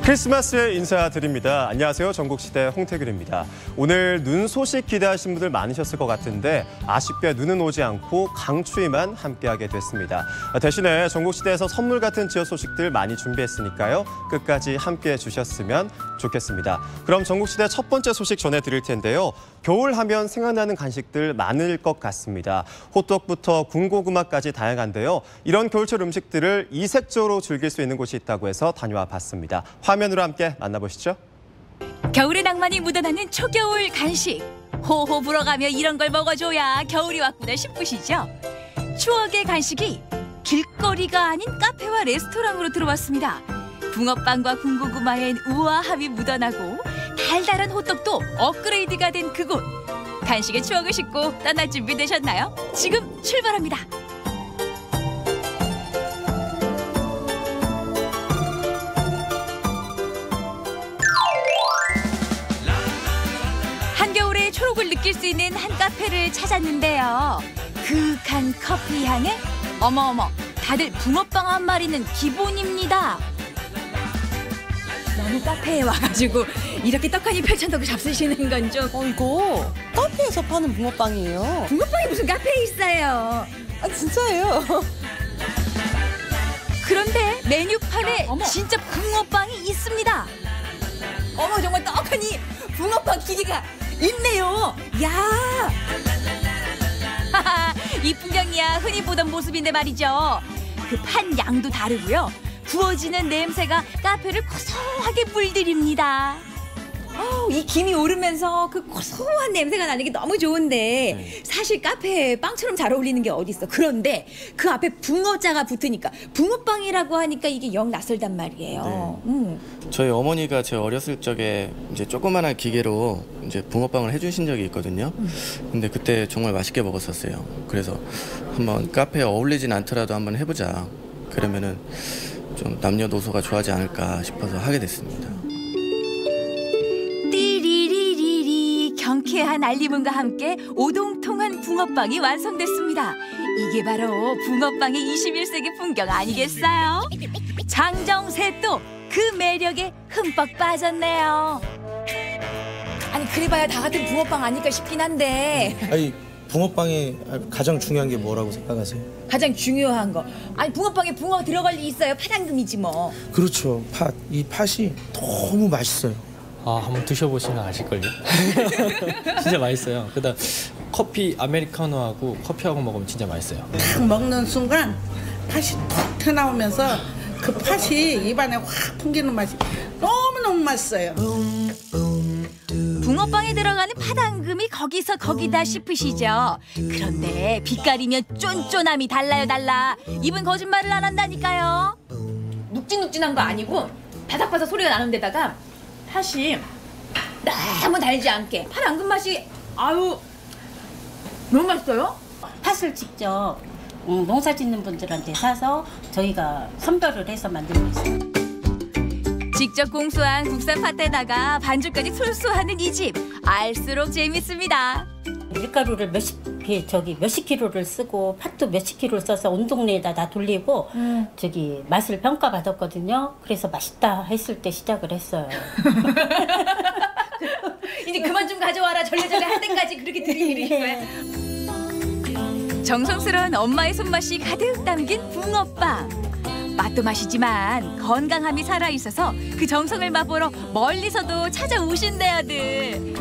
크리스마스에 인사드립니다. 안녕하세요. 전국시대 홍태균입니다. 오늘 눈 소식 기대하신 분들 많으셨을 것 같은데 아쉽게 눈은 오지 않고 강추위만 함께하게 됐습니다. 대신에 전국시대에서 선물 같은 지역 소식들 많이 준비했으니까요. 끝까지 함께해 주셨으면 좋겠습니다. 그럼 전국시대 첫 번째 소식 전해드릴 텐데요. 겨울 하면 생각나는 간식들 많을 것 같습니다. 호떡부터 군고구마까지 다양한데요. 이런 겨울철 음식들을 이색적으로 즐길 수 있는 곳이 있다고 해서 다녀와 봤습니다. 화면으로 함께 만나보시죠. 겨울의 낭만이 묻어나는 초겨울 간식. 호호 불어가며 이런 걸 먹어줘야 겨울이 왔구나 싶으시죠? 추억의 간식이 길거리가 아닌 카페와 레스토랑으로 들어왔습니다. 붕어빵과 군고구마엔 우아함이 묻어나고 달달한 호떡도 업그레이드가 된 그곳. 간식의 추억을 싣고 떠날 준비 되셨나요? 지금 출발합니다. 한겨울의 초록을 느낄 수 있는 한 카페를 찾았는데요. 그윽한 커피 향에 어머어머 다들 붕어빵 한 마리는 기본입니다. 너무 카페에 와가지고 이렇게 떡하니 펼쳐놓고 잡수시는 건 좀... 이거 카페에서 파는 붕어빵이에요. 붕어빵이 무슨 카페에 있어요? 아, 진짜예요. 그런데 메뉴판에 진짜 붕어빵이 있습니다. 어머 정말 떡하니 붕어빵 기계가 있네요. 야, 이 풍경이야 흔히 보던 모습인데 말이죠. 그 판 양도 다르고요. 구워지는 냄새가 카페를 고소하게 물들입니다. 이 김이 오르면서 그 고소한 냄새가 나는 게 너무 좋은데 사실 카페에 빵처럼 잘 어울리는 게 어디 있어. 그런데 그 앞에 붕어자가 붙으니까 붕어빵이라고 하니까 이게 영 낯설단 말이에요. 네. 저희 어머니가 제 어렸을 적에 이제 조그만한 기계로 이제 붕어빵을 해주신 적이 있거든요. 근데 그때 정말 맛있게 먹었었어요. 그래서 한번 카페에 어울리진 않더라도 한번 해보자. 그러면은 좀 남녀노소가 좋아하지 않을까 싶어서 하게 됐습니다. 띠리리리리 경쾌한 알림음과 함께 오동통한 붕어빵이 완성됐습니다. 이게 바로 붕어빵의 21세기 풍경 아니겠어요? 장정셋도 그 매력에 흠뻑 빠졌네요. 아니 그래봐야 다 같은 붕어빵 아닐까 싶긴 한데. 아니 붕어빵에 가장 중요한 게 뭐라고 생각하세요? 가장 중요한 거. 아니 붕어빵에 붕어 들어갈 리 있어요. 파당금이지 뭐. 그렇죠. 팥. 이 팥이 너무 맛있어요. 한번 드셔보시면 아실걸요? 진짜 맛있어요. 그다음 커피 아메리카노하고 커피하고 먹으면 진짜 맛있어요. 딱 먹는 순간 팥이 톡 튀어나오면서 그 팥이 입안에 확 풍기는 맛이 너무너무 맛있어요. 붕어빵에 들어가는 파당금이 거기서 거기다 싶으시죠? 그런데 빛깔이면 쫀쫀함이 달라. 입은 거짓말을 안 한다니까요. 눅진눅진한 거 아니고 바삭바삭 소리가 나는 데다가 팥이 너무 달지 않게 파당금 맛이 아유 너무 맛있어요. 팥을 직접 농사 짓는 분들한테 사서 저희가 선별을 해서 만들고 있어요. 직접 공수한 국산 팥에다가 반죽까지 술수하는 이 집. 알수록 재밌습니다. 밀가루를 몇십 킬로를 쓰고 팥도 몇십 킬로를 써서 온 동네에다 다 돌리고 맛을 평가받았거든요. 그래서 맛있다 했을 때 시작을 했어요. 이제 그만 좀 가져와라 절레절레 할 때까지 그렇게 들이밀으신 거예요. 정성스러운 엄마의 손맛이 가득 담긴 붕어빵. 맛도 맛이지만 건강함이 살아있어서 그 정성을 맛보러 멀리서도 찾아오신대요들.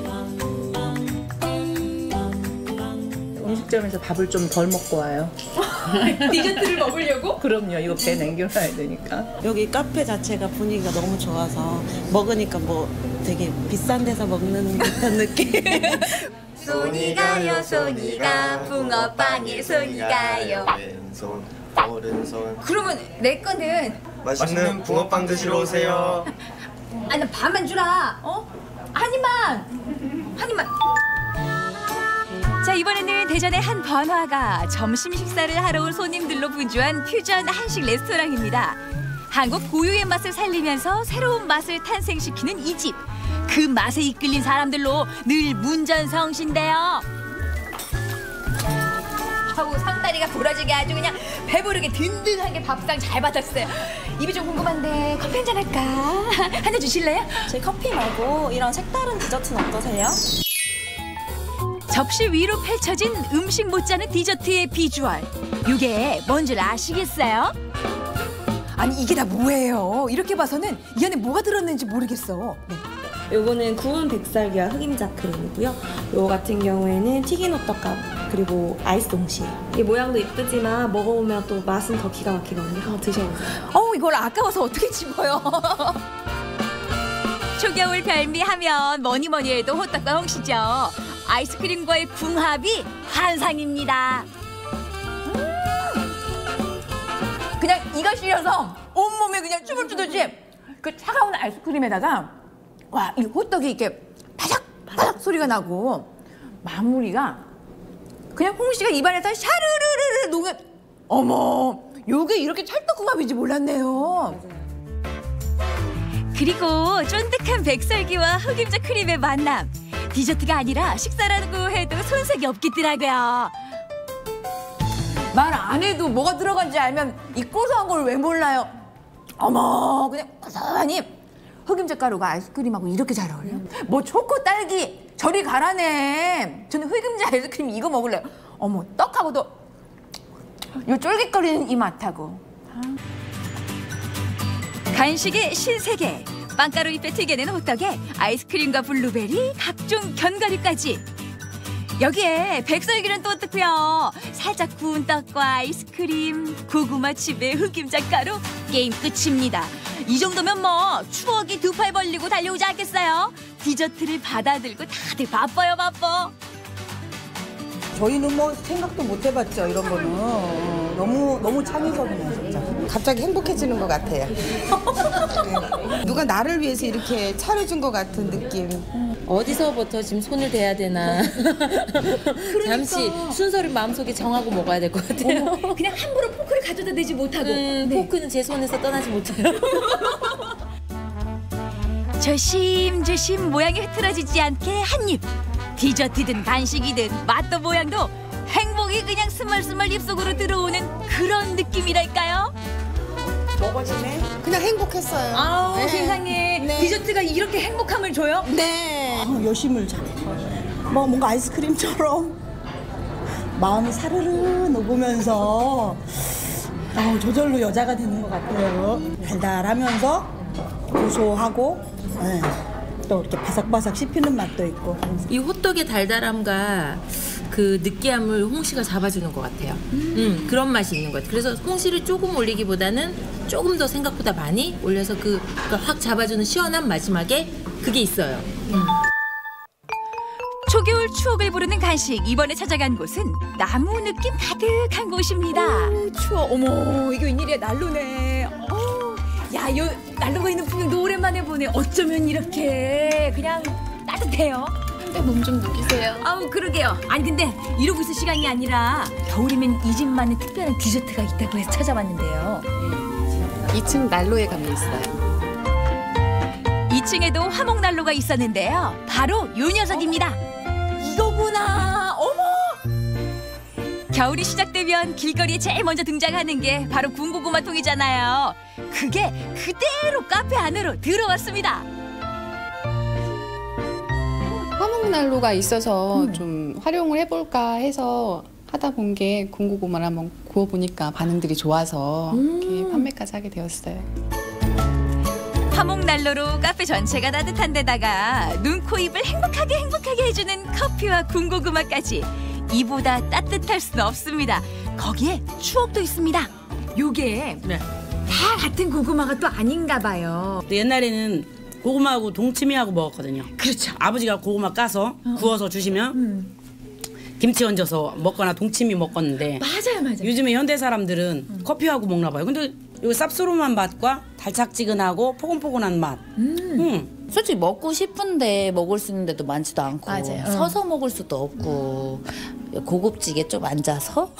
음식점에서 밥을 좀 덜 먹고 와요. 디저트를 먹으려고? 그럼요. 이거 배 남겨놔야 되니까. 여기 카페 자체가 분위기가 너무 좋아서 먹으니까 뭐 되게 비싼 데서 먹는 듯한 느낌. 손이 가요 손이 가 붕어빵에 손이 가요. 왼손 오른손. 그러면 내 거는 맛있는 붕어빵 드시러 오세요. 아니 반만 주라. 한 입만. 자 이번에는 대전의 한 번화가 점심 식사를 하러 온 손님들로 분주한 퓨전 한식 레스토랑입니다. 한국 고유의 맛을 살리면서 새로운 맛을 탄생시키는 이 집. 그 맛에 이끌린 사람들로 늘 문전성시인데요. 저우 상당히 닭다리가 부러지게 아주 그냥 배부르게 든든하게 밥상 잘 받았어요. 입이 좀 궁금한데 커피 한잔 할까? 하나 주실래요? 제 커피 말고 이런 색다른 디저트는 어떠세요? 접시 위로 펼쳐진 음식 못지않은 디저트의 비주얼. 이게 뭔 줄 아시겠어요? 아니 이게 다 뭐예요? 이렇게 봐서는 이 안에 뭐가 들었는지 모르겠어. 네. 요거는 구운 백설기와 흑임자 크림이고요. 요 같은 경우에는 튀긴 호떡값 그리고 아이스 동시. 이 모양도 이쁘지만 먹어보면 또 맛은 더 기가 막히거든요. 한번 드셔보세요. 이걸 아까워서 어떻게 집어요? 초겨울 별미하면 뭐니 해도 호떡과 홍시죠. 아이스크림과의 궁합이 환상입니다. 그냥 이가 시려서 온몸에 그냥 춤을 추듯이 그 차가운 아이스크림에다가 와, 이 호떡이 이렇게 바삭바삭 소리가 나고 마무리가 그냥 홍시가 입안에서 샤르르르르 녹아. 어머, 요게 이렇게 찰떡궁합인지 몰랐네요. 그리고 쫀득한 백설기와 흑임자 크림의 만남. 디저트가 아니라 식사라고 해도 손색이 없겠더라고요. 말 안 해도 뭐가 들어간지 알면 이 고소한 걸 왜 몰라요? 어머, 그냥 고소하니 흑임자 가루가 아이스크림하고 이렇게 잘 어울려요. 뭐 초코 딸기 저리 가라네. 저는 흑임자 아이스크림 이거 먹을래요. 어머, 떡하고도 요 쫄깃거리는 이 맛하고. 간식의 신세계. 빵가루 잎에 튀겨낸 호떡에 아이스크림과 블루베리, 각종 견과류까지. 여기에 백설기는 또 어떻고요? 살짝 구운 떡과 아이스크림, 고구마 칩에 흑임자 가루, 게임 끝입니다. 이 정도면 뭐 추억이 두 팔 벌리고 달려오지 않겠어요? 디저트를 받아들고 다들 바빠요, 바빠. 저희는 뭐 생각도 못 해봤죠, 이런 거는. 너무 창의적이네요, 진짜. 갑자기 행복해지는 것 같아요. 네. 누가 나를 위해서 이렇게 차려준 것 같은 느낌. 어디서부터 지금 손을 대야 되나. 잠시 순서를 마음속에 정하고 먹어야 될 것 같아요. 그냥 함부로 포크를 가져다 대지 못하고. 포크는 제 손에서 떠나지 못해요. 조심조심 모양이 흐트러지지 않게 한 입. 디저트든 간식이든 맛도 모양도 행복이 그냥 스멀스멀 입속으로 들어오는 그런 느낌이랄까요? 먹어지네. 그냥 행복했어요. 아우, 네. 세상에. 네. 디저트가 이렇게 행복함을 줘요? 네. 여심을 잘해. 뭔가 아이스크림처럼 마음이 사르르 녹으면서 저절로 여자가 되는 것 같아요. 달달하면서 고소하고 네. 또 이렇게 바삭바삭 씹히는 맛도 있고. 이 호떡의 달달함과 그 느끼함을 홍시가 잡아주는 것 같아요. 그런 맛이 있는 것 같아요. 그래서 홍시를 조금 올리기보다는 조금 더 생각보다 많이 올려서 그러니까 확 잡아주는 시원한 마지막에 그게 있어요. 초겨울 추억을 부르는 간식. 이번에 찾아간 곳은 나무 느낌 가득한 곳입니다. 추워. 어머, 이게 웬일이야. 난로네. 야, 요 난로가 있는 풍경도 오랜만에 보네. 어쩌면 이렇게 그냥 따뜻해요. 근데 몸 좀 녹이세요. 아우, 그러게요. 아니 근데 이러고 있을 시간이 아니라 겨울이면 이 집만의 특별한 디저트가 있다고 해서 찾아왔는데요. 2층 난로에 가면 있어요. 2층에도 화목난로가 있었는데요. 바로 요 녀석입니다. 이거구나. 어머! 겨울이 시작되면 길거리에 제일 먼저 등장하는 게 바로 군고구마통이잖아요. 그게 그대로 카페 안으로 들어왔습니다. 화목난로가 있어서 좀 활용을 해볼까 해서 하다 본 게 군고구마를 한번 구워보니까 반응들이 좋아서 이렇게 판매까지 하게 되었어요. 화목난로로 카페 전체가 따뜻한 데다가 눈, 코, 입을 행복하게 해주는 커피와 군고구마까지. 이보다 따뜻할 수는 없습니다. 거기에 추억도 있습니다. 요게 다 같은 고구마가 또 아닌가 봐요. 옛날에는 고구마하고 동치미하고 먹었거든요. 그렇죠. 아버지가 고구마 까서 구워서 주시면 김치 얹어서 먹거나 동치미 먹었는데 맞아요. 요즘에 현대 사람들은 커피하고 먹나 봐요. 근데 요 쌉스름한 맛과 달짝지근하고 포근포근한 맛. 솔직히 먹고 싶은데 먹을 수 있는 데도 많지도 않고 맞아요. 서서 먹을 수도 없고 고급지게 좀 앉아서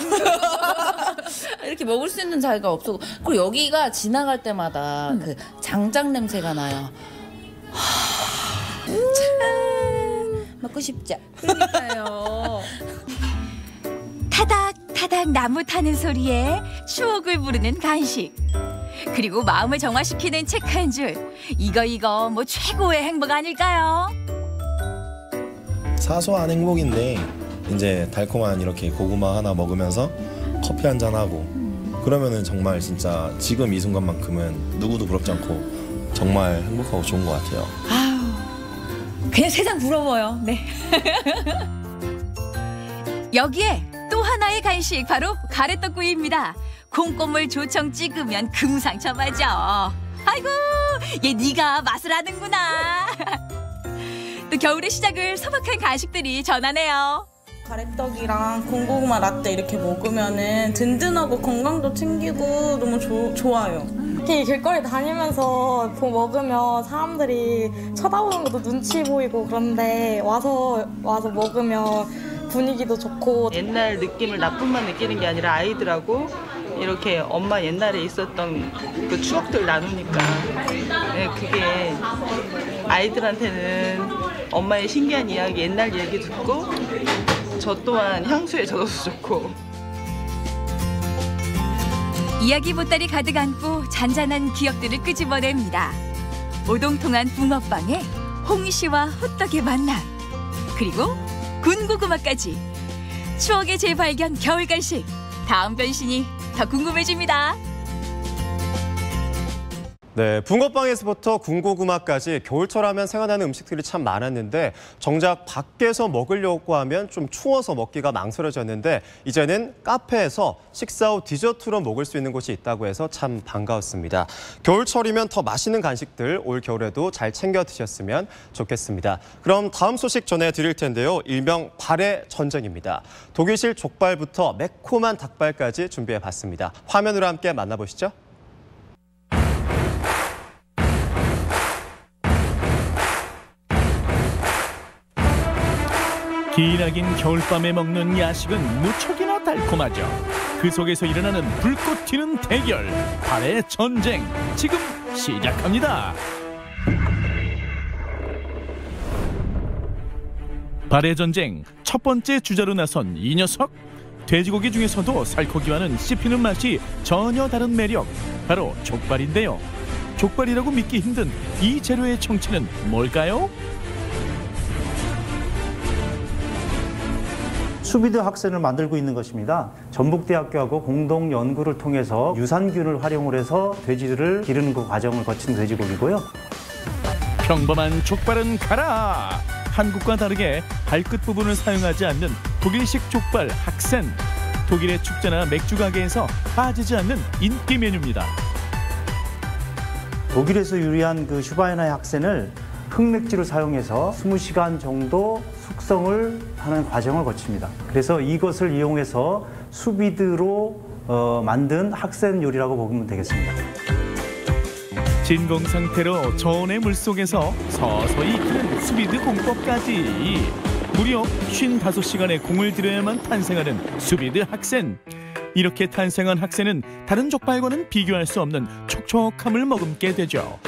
이렇게 먹을 수 있는 자리가 없어. 그리고 여기가 지나갈 때마다 그 장작 냄새가 나요. 먹고 싶죠? 그러니까요. 타닥타닥 따닥따닥 나무 타는 소리에 추억을 부르는 간식. 그리고 마음을 정화시키는 책 한 줄. 이거 뭐 최고의 행복 아닐까요? 사소한 행복인데 이제 달콤한 이렇게 고구마 하나 먹으면서 커피 한잔 하고 그러면은 정말 진짜 지금 이 순간만큼은 누구도 부럽지 않고 정말 행복하고 좋은 것 같아요. 아우, 그냥 세상 부러워요. 네. 여기에 또 하나의 간식 바로 가래떡구이입니다. 콩고물 조청 찍으면 금상첨화죠. 아이고, 얘 네가 맛을 아는구나. 또 겨울의 시작을 소박한 간식들이 전하네요. 가래떡이랑 군고구마 라떼 이렇게 먹으면은 든든하고 건강도 챙기고 너무 좋아요. 특히 길거리 다니면서 먹으면 사람들이 쳐다보는 것도 눈치 보이고 그런데 와서 먹으면 분위기도 좋고 옛날 느낌을 나쁨만 느끼는 게 아니라 아이들하고 이렇게 엄마 옛날에 있었던 그 추억들 나누니까 네, 그게 아이들한테는 엄마의 신기한 이야기, 옛날 얘기 듣고 저 또한 향수에 젖어서 좋고. 이야기 보따리 가득 안고 잔잔한 기억들을 끄집어냅니다. 오동통한 붕어빵에 홍시와 호떡의 만남, 그리고 군고구마까지. 추억의 재발견 겨울 간식. 다음 변신이 더 궁금해집니다. 네, 붕어빵에서부터 군고구마까지 겨울철 하면 생각나는 음식들이 참 많았는데 정작 밖에서 먹으려고 하면 좀 추워서 먹기가 망설여졌는데 이제는 카페에서 식사 후 디저트로 먹을 수 있는 곳이 있다고 해서 참 반가웠습니다. 겨울철이면 더 맛있는 간식들 올 겨울에도 잘 챙겨 드셨으면 좋겠습니다. 그럼 다음 소식 전해드릴 텐데요. 일명 발의 전쟁입니다. 독일식 족발부터 매콤한 닭발까지 준비해봤습니다. 화면으로 함께 만나보시죠. 기나긴 겨울밤에 먹는 야식은 무척이나 달콤하죠. 그 속에서 일어나는 불꽃 튀는 대결, 발의 전쟁, 지금 시작합니다. 발의 전쟁 첫 번째 주자로 나선 이 녀석. 돼지고기 중에서도 살코기와는 씹히는 맛이 전혀 다른 매력, 바로 족발인데요. 족발이라고 믿기 힘든 이 재료의 정체는 뭘까요? 수비드 학센을 만들고 있는 것입니다. 전북대학교하고 공동 연구를 통해서 유산균을 활용을 해서 돼지를 기르는 그 과정을 거친 돼지고기고요. 평범한 족발은 가라! 한국과 다르게 발끝 부분을 사용하지 않는 독일식 족발 학센. 독일의 축제나 맥주 가게에서 빠지지 않는 인기 메뉴입니다. 독일에서 유래한 그 슈바이너의 학센을 흑맥주를 사용해서 20시간 정도 숙성을 하는 과정을 거칩니다. 그래서 이것을 이용해서 수비드로 만든 학센 요리라고 보면 되겠습니다. 진공 상태로 저온의 물속에서 서서히 익히는 수비드 공법까지. 무려 55시간의 공을 들여야만 탄생하는 수비드 학센. 이렇게 탄생한 학센은 다른 족발과는 비교할 수 없는 촉촉함을 머금게 되죠.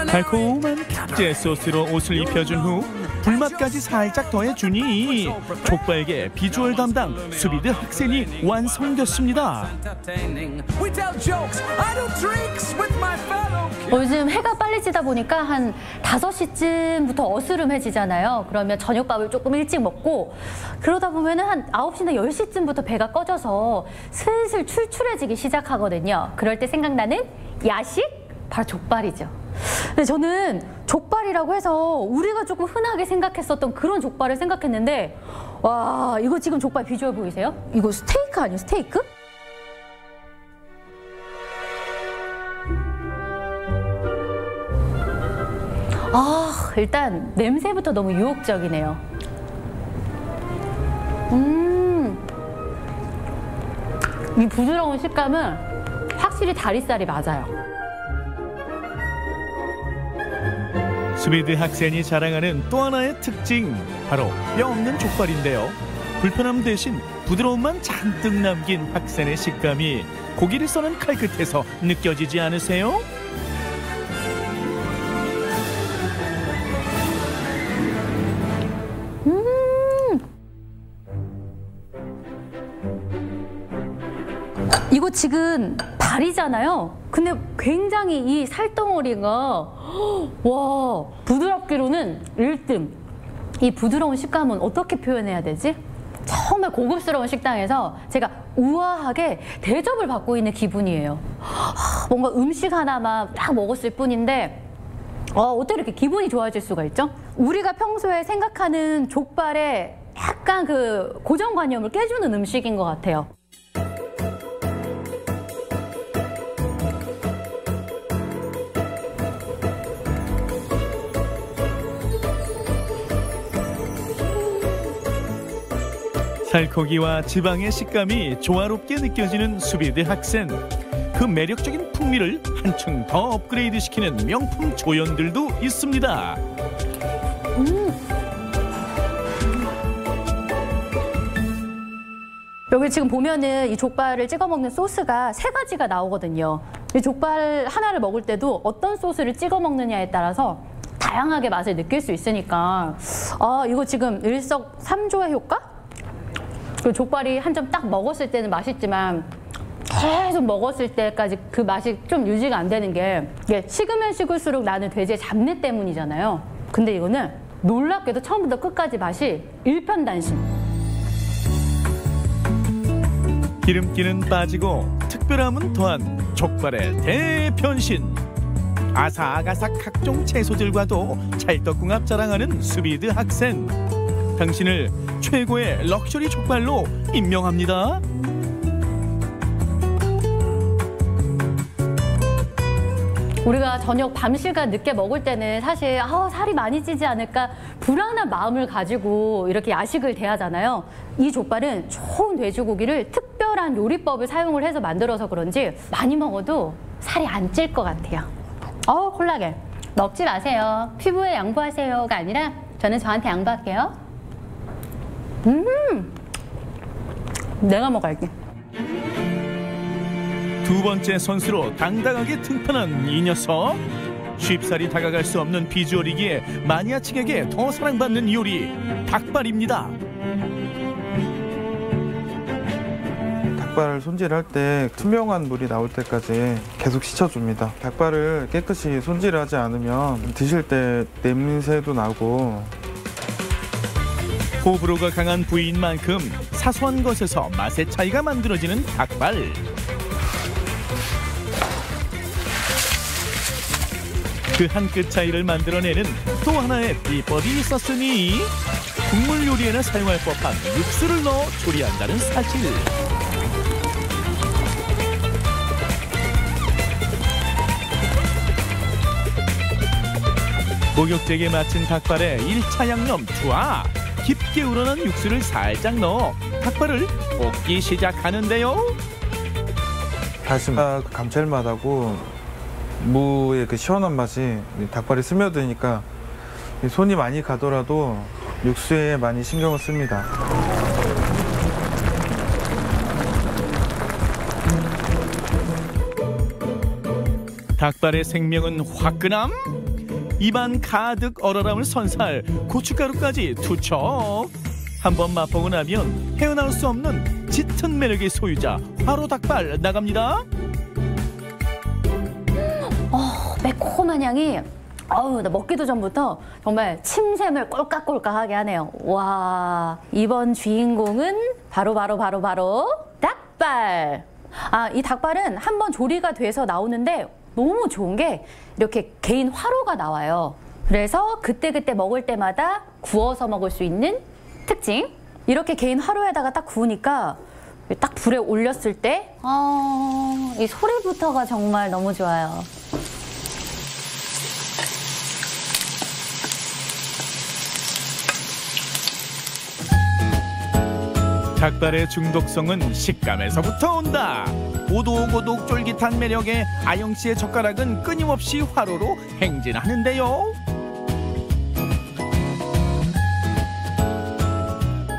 달콤한 깍제 소스로 옷을 입혀준 후 불맛까지 살짝 더해주니 족발계 비주얼 담당 수비드 학센이 완성됐습니다. 요즘 해가 빨리 지다 보니까 한 5시쯤부터 어스름해지잖아요. 그러면 저녁밥을 조금 일찍 먹고 그러다 보면 한 9시나 10시쯤부터 배가 꺼져서 슬슬 출출해지기 시작하거든요. 그럴 때 생각나는 야식? 바로 족발이죠. 근데 저는 족발이라고 해서 우리가 조금 흔하게 생각했었던 그런 족발을 생각했는데 와, 이거 지금 족발 비주얼 보이세요? 이거 스테이크 아니에요? 스테이크? 아, 일단 냄새부터 너무 유혹적이네요. 이 부드러운 식감은 확실히 다리살이 맞아요. 수비드 학센이 자랑하는 또 하나의 특징, 바로 뼈 없는 족발인데요. 불편함 대신 부드러움만 잔뜩 남긴 학센의 식감이 고기를 써는 칼 끝에서 느껴지지 않으세요? 이거 지금 발이잖아요. 근데 굉장히 이 살덩어리가 와 부드럽기로는 1등. 이 부드러운 식감은 어떻게 표현해야 되지? 정말 고급스러운 식당에서 제가 우아하게 대접을 받고 있는 기분이에요. 뭔가 음식 하나만 딱 먹었을 뿐인데 어떻게 이렇게 기분이 좋아질 수가 있죠? 우리가 평소에 생각하는 족발의 약간 그 고정관념을 깨주는 음식인 것 같아요. 살코기와 지방의 식감이 조화롭게 느껴지는 수비드 학생. 그 매력적인 풍미를 한층 더 업그레이드시키는 명품 조연들도 있습니다. 여기 지금 보면은 이 족발을 찍어 먹는 소스가 3가지가 나오거든요. 이 족발 하나를 먹을 때도 어떤 소스를 찍어 먹느냐에 따라서 다양하게 맛을 느낄 수 있으니까 이거 지금 일석삼조의 효과? 그 족발이 한 점 딱 먹었을 때는 맛있지만 계속 먹었을 때까지 그 맛이 좀 유지가 안 되는 게 이게 식으면 식을수록 나는 돼지의 잡내 때문이잖아요. 근데 이거는 놀랍게도 처음부터 끝까지 맛이 일편단심. 기름기는 빠지고 특별함은 더한 족발의 대변신. 아삭아삭 각종 채소들과도 찰떡궁합 자랑하는 수비드 학생. 당신을 최고의 럭셔리 족발로 임명합니다. 우리가 저녁 밤시간 늦게 먹을 때는 사실 살이 많이 찌지 않을까 불안한 마음을 가지고 이렇게 야식을 대하잖아요. 이 족발은 좋은 돼지고기를 특별한 요리법을 사용을 해서 만들어서 그런지 많이 먹어도 살이 안 찔 것 같아요. 콜라겐 먹지 마세요. 피부에 양보하세요가 아니라 저는 저한테 양보할게요. 내가 먹을게. 두 번째 선수로 당당하게 등판한 이 녀석. 쉽사리 다가갈 수 없는 비주얼이기에 마니아층에게 더 사랑받는 요리 닭발입니다. 닭발을 손질할 때 투명한 물이 나올 때까지 계속 씻어줍니다. 닭발을 깨끗이 손질을 하지 않으면 드실 때 냄새도 나고. 호불호가 강한 부위인 만큼 사소한 것에서 맛의 차이가 만들어지는 닭발. 그 한 끗 차이를 만들어내는 또 하나의 비법이 있었으니 국물 요리에나 사용할 법한 육수를 넣어 조리한다는 사실. 목욕제게 마친 닭발에 1차 양념 투하. 깊게 우러난 육수를 살짝 넣어 닭발을 볶기 시작하는데요. 다시마 감칠맛하고 무의 그 시원한 맛이 닭발에 스며드니까 손이 많이 가더라도 육수에 많이 신경을 씁니다. 닭발의 생명은 화끈함. 입안 가득 얼얼함을 선사할 고춧가루까지 투척. 한번 맛보고 나면 헤어나올 수 없는 짙은 매력의 소유자 화로 닭발 나갑니다. 매콤한 향이 나 먹기도 전부터 정말 침샘을 꼴깍꼴깍하게 하네요. 와, 이번 주인공은 바로 닭발. 이 닭발은 한번 조리가 돼서 나오는데 너무 좋은 게 이렇게 개인 화로가 나와요. 그래서 그때그때 먹을 때마다 구워서 먹을 수 있는 특징. 이렇게 개인 화로에다가 딱 구우니까 딱 불에 올렸을 때 이 소리부터가 정말 너무 좋아요. 닭발의 중독성은 식감에서부터 온다. 오독오독 쫄깃한 매력에 아영 씨의 젓가락은 끊임없이 화로로 행진하는데요.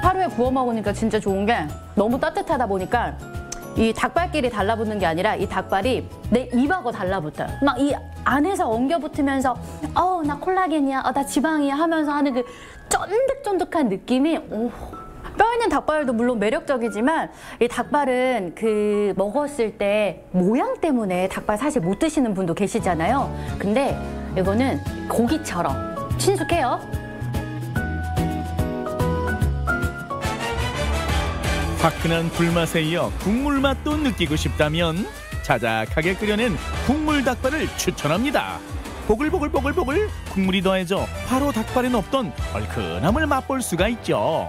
하루에 구워 먹으니까 진짜 좋은 게 너무 따뜻하다 보니까 이 닭발끼리 달라붙는 게 아니라 이 닭발이 내 입하고 달라붙어요. 막 이 안에서 엉겨붙으면서 나 콜라겐이야, 나 지방이야 하면서 하는 그 쫀득쫀득한 느낌이 뼈 있는 닭발도 물론 매력적이지만 이 닭발은 그 먹었을 때 모양 때문에 닭발 사실 못 드시는 분도 계시잖아요. 근데 이거는 고기처럼 친숙해요. 화끈한 불맛에 이어 국물 맛도 느끼고 싶다면 자작하게 끓여낸 국물 닭발을 추천합니다. 보글보글보글보글 국물이 더해져 바로 닭발엔 없던 얼큰함을 맛볼 수가 있죠.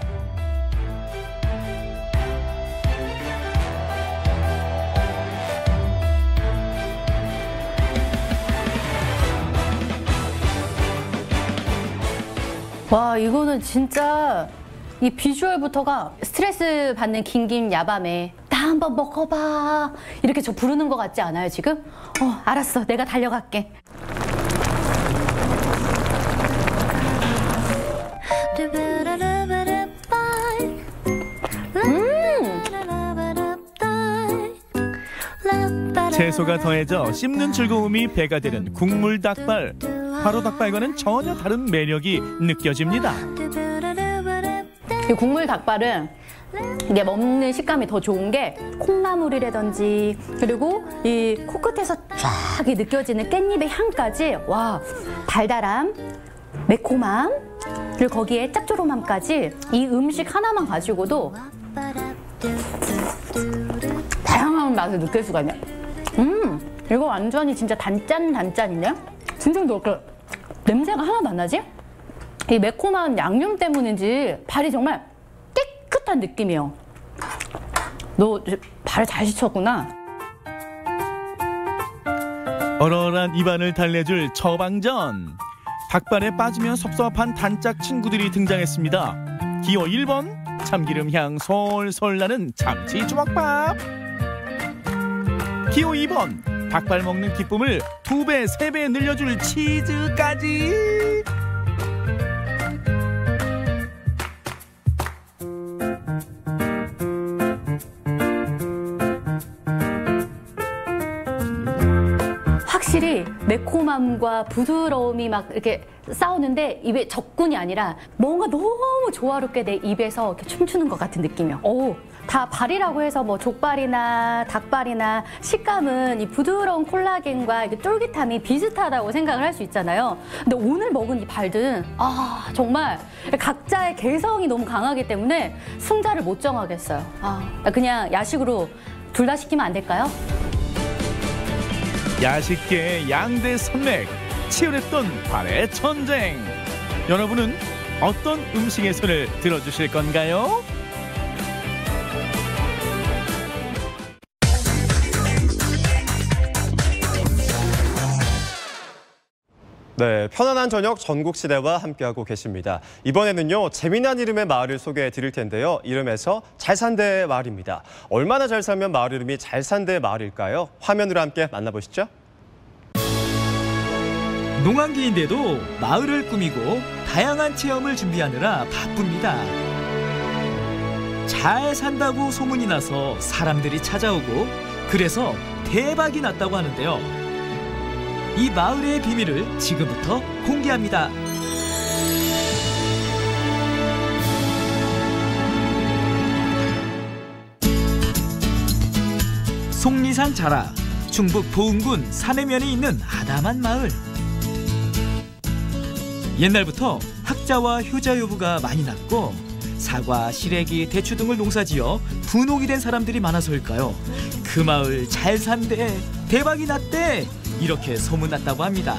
와, 이거는 진짜 이 비주얼부터가 스트레스 받는 긴긴 야밤에 나 한번 먹어봐 이렇게 저 부르는 것 같지 않아요 지금? 알았어, 내가 달려갈게. 채소가 더해져 씹는 즐거움이 배가 되는 국물 닭발. 바로 닭발과는 전혀 다른 매력이 느껴집니다. 이 국물 닭발은 이게 먹는 식감이 더 좋은 게 콩나물이라든지 그리고 이 코끝에서 쫙 느껴지는 깻잎의 향까지 와, 달달함, 매콤함 그리고 거기에 짭조름함까지 이 음식 하나만 가지고도 다양한 맛을 느낄 수가 있네. 이거 완전히 진짜 단짠이네. 진짜 이렇게 냄새가 하나도 안 나지? 이 매콤한 양념 때문인지 발이 정말 깨끗한 느낌이에요. 너 발을 잘 씻었구나. 얼얼한 입안을 달래줄 처방전. 닭발에 빠지면 섭섭한 단짝 친구들이 등장했습니다. 기호 1번 참기름 향 솔솔 나는 참치 주먹밥. 기호 2번 닭발 먹는 기쁨을 2배, 3배 늘려줄 치즈까지. 확실히 매콤함과 부드러움이 막 이렇게 싸우는데 입에 적군이 아니라 뭔가 너무 조화롭게 내 입에서 이렇게 춤추는 것 같은 느낌이요. 다 발이라고 해서 뭐 족발이나 닭발이나 식감은 이 부드러운 콜라겐과 이게 쫄깃함이 비슷하다고 생각을 할 수 있잖아요. 근데 오늘 먹은 이 발들은 정말 각자의 개성이 너무 강하기 때문에 승자를 못 정하겠어요. 그냥 야식으로 둘 다 시키면 안 될까요? 야식계의 양대 산맥, 치열했던 발의 전쟁. 여러분은 어떤 음식의 손을 들어주실 건가요? 네, 편안한 저녁 전국시대와 함께하고 계십니다. 이번에는요, 재미난 이름의 마을을 소개해 드릴 텐데요. 이름에서 잘산대 마을입니다. 얼마나 잘 살면 마을 이름이 잘산대 마을일까요? 화면으로 함께 만나보시죠. 농한기인데도 마을을 꾸미고 다양한 체험을 준비하느라 바쁩니다. 잘 산다고 소문이 나서 사람들이 찾아오고 그래서 대박이 났다고 하는데요. 이 마을의 비밀을 지금부터 공개합니다. 속리산 자라, 충북 보은군 산해면에 있는 아담한 마을. 옛날부터 학자와 효자효부가 많이 났고 사과, 시래기, 대추 등을 농사지어 분홍이 된 사람들이 많아서일까요? 그 마을 잘 산대, 대박이 났대, 이렇게 소문났다고 합니다.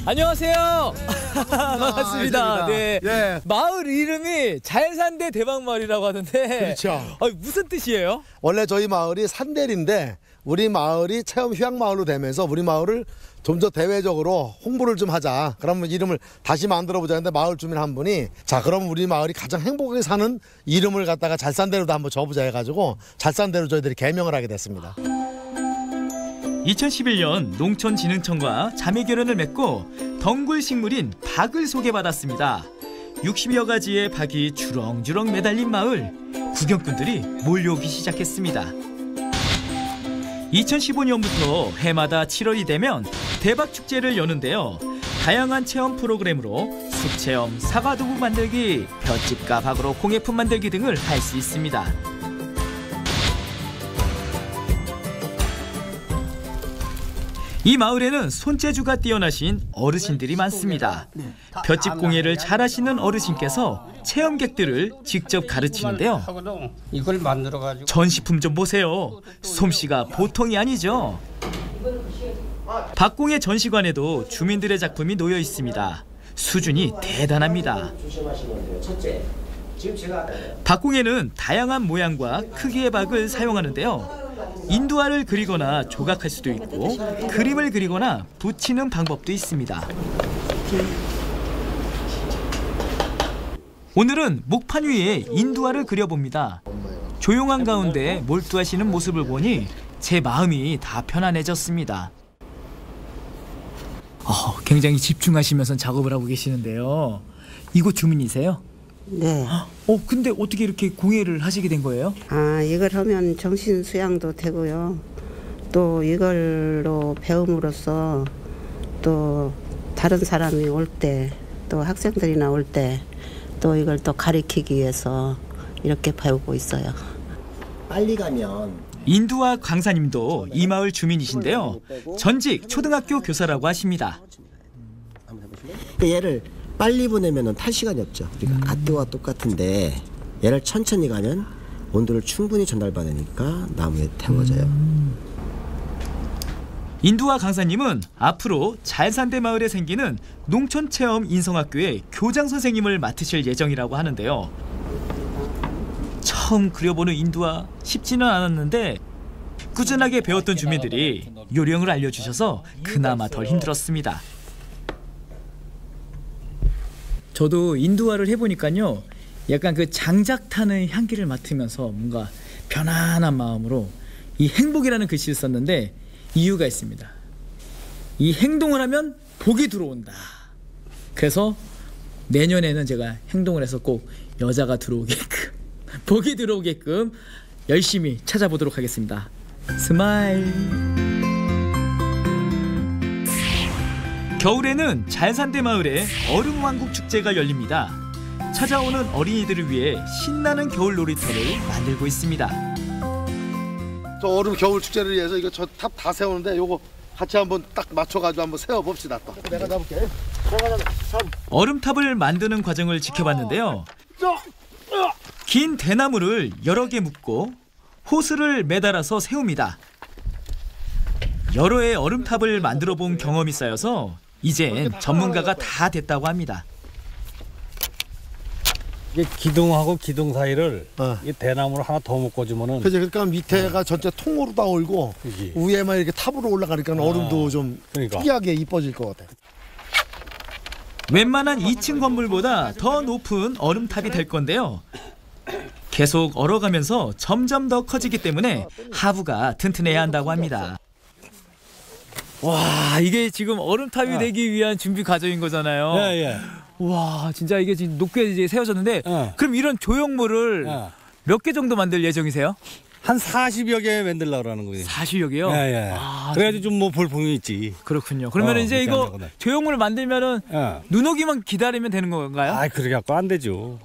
안녕하세요. 반갑습니다. 네. 예. 마을 이름이 잘산대 대박마을이라고 하던데. 그렇죠. 무슨 뜻이에요? 원래 저희 마을이 산대리인데 우리 마을이 체험 휴양마을로 되면서 우리 마을을 좀 더 대외적으로 홍보를 좀 하자. 그러면 이름을 다시 만들어보자 했는데 마을 주민 한 분이 자, 그럼 우리 마을이 가장 행복하게 사는 이름을 갖다가 잘산대로도 한번 줘보자 해가지고 잘산대로 저희들이 개명을 하게 됐습니다. 2011년 농촌진흥청과 자매결연을 맺고 덩굴 식물인 박을 소개받았습니다. 60여 가지의 박이 주렁주렁 매달린 마을. 구경꾼들이 몰려오기 시작했습니다. 2015년부터 해마다 7월이 되면 대박 축제를 여는데요. 다양한 체험 프로그램으로 숲체험, 사과두부 만들기, 볏짚과 박으로 공예품 만들기 등을 할 수 있습니다. 이 마을에는 손재주가 뛰어나신 어르신들이 많습니다. 볏짚 공예를 잘하시는 어르신께서 체험객들을 직접 가르치는데요. 이걸 만들어가지고 전시품 좀 보세요. 솜씨가 보통이 아니죠. 박공예 전시관에도 주민들의 작품이 놓여 있습니다. 수준이 대단합니다. 박공예는 다양한 모양과 크기의 박을 사용하는데요. 인두알을 그리거나 조각할 수도 있고 그림을 그리거나 붙이는 방법도 있습니다. 오늘은 목판 위에 인두알을 그려봅니다. 조용한 가운데 몰두하시는 모습을 보니 제 마음이 다 편안해졌습니다. 굉장히 집중하시면서 작업을 하고 계시는데요. 이곳 주민이세요? 네. 근데 어떻게 이렇게 공예를 하시게 된 거예요? 이걸 하면 정신 수양도 되고요. 또 이걸로 배움으로써 또 다른 사람이 올 때, 또 학생들이나 올 때 또 이걸 또 가르치기 위해서 이렇게 배우고 있어요. 빨리 가면 인두아 강사님도 이 마을 주민이신데요. 전직 초등학교 교사라고 하십니다. 얘를 빨리 보내면 탈 시간이 없죠. 그러니까 아뜨와 똑같은데 얘를 천천히 가면 온도를 충분히 전달받으니까 나무에 태워져요. 인두아 강사님은 앞으로 잘산대 마을에 생기는 농촌체험 인성학교의 교장 선생님을 맡으실 예정이라고 하는데요. 처음 그려보는 인두아 쉽지는 않았는데 꾸준하게 배웠던 주민들이 요령을 알려주셔서 그나마 덜 힘들었습니다. 저도 인두아를 해보니까요, 약간 그 장작탄의 향기를 맡으면서 뭔가 편안한 마음으로 이 행복이라는 글씨를 썼는데 이유가 있습니다. 이 행동을 하면 복이 들어온다. 그래서 내년에는 제가 행동을 해서 꼭 여자가 들어오게끔, 복이 들어오게끔 열심히 찾아보도록 하겠습니다. 스마일. 겨울에는 잘산대 마을에 얼음왕국 축제가 열립니다. 찾아오는 어린이들을 위해 신나는 겨울 놀이터를 만들고 있습니다. 저 얼음 겨울 축제를 위해서 이거 저 탑 다 세우는데 요거 같이 한번 딱 맞춰가지고 한번 세워봅시다. 또. 내가 잡을게. 얼음탑을 만드는 과정을 지켜봤는데요. 긴 대나무를 여러 개 묶고 호스를 매달아서 세웁니다. 여러 해 얼음탑을 만들어 본 경험이 쌓여서 이젠 전문가가 다 됐다고 합니다. 이게 기둥하고 기둥 사이를 이 대나무를 하나 더 묶어주면은. 그죠. 그러니까 밑에가 전체 통으로 다 올고 위에만 이렇게 탑으로 올라가니까 얼음도 좀 특이하게 이뻐질 것 같아. 웬만한 2층 건물보다 더 높은 얼음탑이 될 건데요. 계속 얼어가면서 점점 더 커지기 때문에 하부가 튼튼해야 한다고 합니다. 와, 이게 지금 얼음탑이 되기 위한 준비 과정인 거잖아요. 예. 와, 진짜 이게 지금 높게 이제 세워졌는데 그럼 이런 조형물을 몇 개 정도 만들 예정이세요? 한 40여 개 만들려고 하는 거예요. 40여 개요? 예. 그래가지고 좀 뭐 볼품이 있지. 그렇군요. 그러면 이제 이거 조형물을 만들면은 눈 오기만 기다리면 되는 건가요? 그렇게 갖고 안 되죠.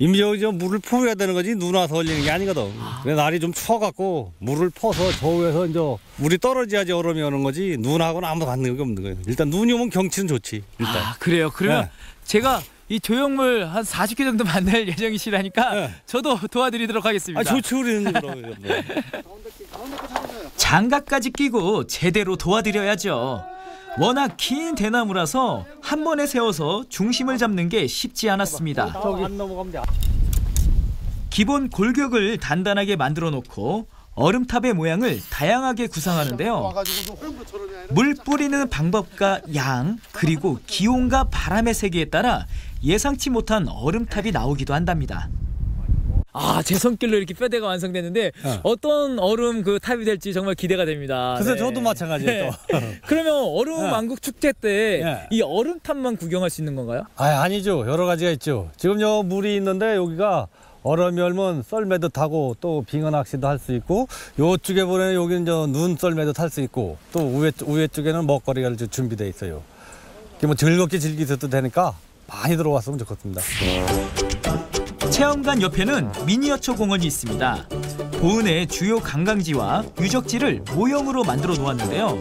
이미 저 물을 퍼야 되는 거지 눈 와서 얼리는 게 아니거든. 그래 날이 좀 추워갖고 물을 퍼서 저 위에서 이제 물이 떨어져야지 얼음이 오는 거지 눈하고는 아무 관계가 없는 거예요. 일단 눈이 오면 경치는 좋지. 일단. 그래요. 그러면 제가 이 조형물 한 40개 정도 만들 예정이시라니까 저도 도와드리도록 하겠습니다. 좋지 우리는 그럼. 장갑까지 끼고 제대로 도와드려야죠. 워낙 긴 대나무라서 한 번에 세워서 중심을 잡는 게 쉽지 않았습니다. 기본 골격을 단단하게 만들어 놓고 얼음탑의 모양을 다양하게 구상하는데요. 물 뿌리는 방법과 양, 그리고 기온과 바람의 세기에 따라 예상치 못한 얼음탑이 나오기도 한답니다. 제 손길로 이렇게 뼈대가 완성됐는데 어떤 얼음 그 탑이 될지 정말 기대가 됩니다. 그래서 저도 마찬가지예요. 그러면 얼음 왕국 축제 때 이 얼음탑만 구경할 수 있는 건가요? 아니죠. 여러 가지가 있죠. 지금 요 물이 있는데 여기가 얼음이 얼면 썰매도 타고 또 빙어 낚시도 할 수 있고 요쪽에 보면 여기는 눈 썰매도 탈 수 있고 또 우회 쪽에는 먹거리가 준비되어 있어요. 뭐 즐겁게 즐기셔도 되니까 많이 들어왔으면 좋겠습니다. 체험관 옆에는 미니어처 공원이 있습니다. 보은의 주요 관광지와 유적지를 모형으로 만들어 놓았는데요.